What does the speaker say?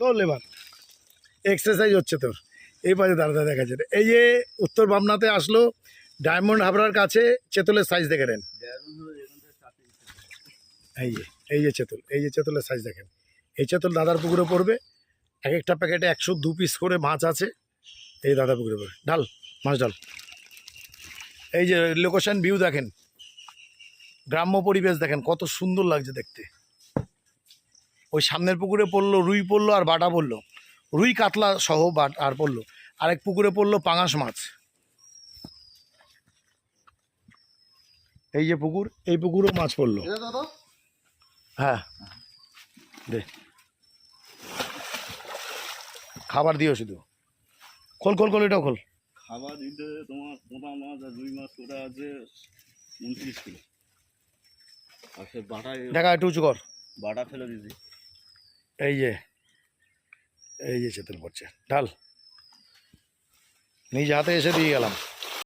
তোর labour exercise হচ্ছে তোর। এই পাশে দাঁড়া দেখা যাচ্ছে। এই যে উত্তর বামনাতে আসলো, ডায়মন্ড হাবড়ার কাছে চেতলের সাইজ দেখে নেন। এই যে চেতল, এই যে চেতলের সাইজ দেখেন। এই চেতল দাদার পুকুরে পড়বে। এক একটা প্যাকেটে 102 পিস করে মাছ আছে। এই দাদা পুকুরে পড়বে। ঢাল মাছ ঢাল। এই যে লোকেশন ভিউ দেখেন, গ্রাম্য পরিবেশ দেখেন, কত সুন্দর লাগছে দেখতে। ওই সামনের পুকুরে পড়লো রুই পড়লো আর বাটা পড়লো, রুই কাতলা সহ বাট আর পড়লো। আরেক পুকুরে পড়লো পাঙাশ মাছ। এই যে পুকুর, এই পুকুরেও মাছ পড়লো। হ্যাঁ দে, খাবার দিও শুধু। খোল খোল খোল, এটাও খোল। খাবার দিতে তোমার পোনা মাছ আর রুই মাছ ওটা আছে 29 কিলো। আর সে বাটা দেখা একটু উঁচু কর। বাটা ফেলে দিছি। এই যে, এই যে চেতল পড়ছে, ঢাল। নিজ হাতে এসে দিয়ে গেলাম।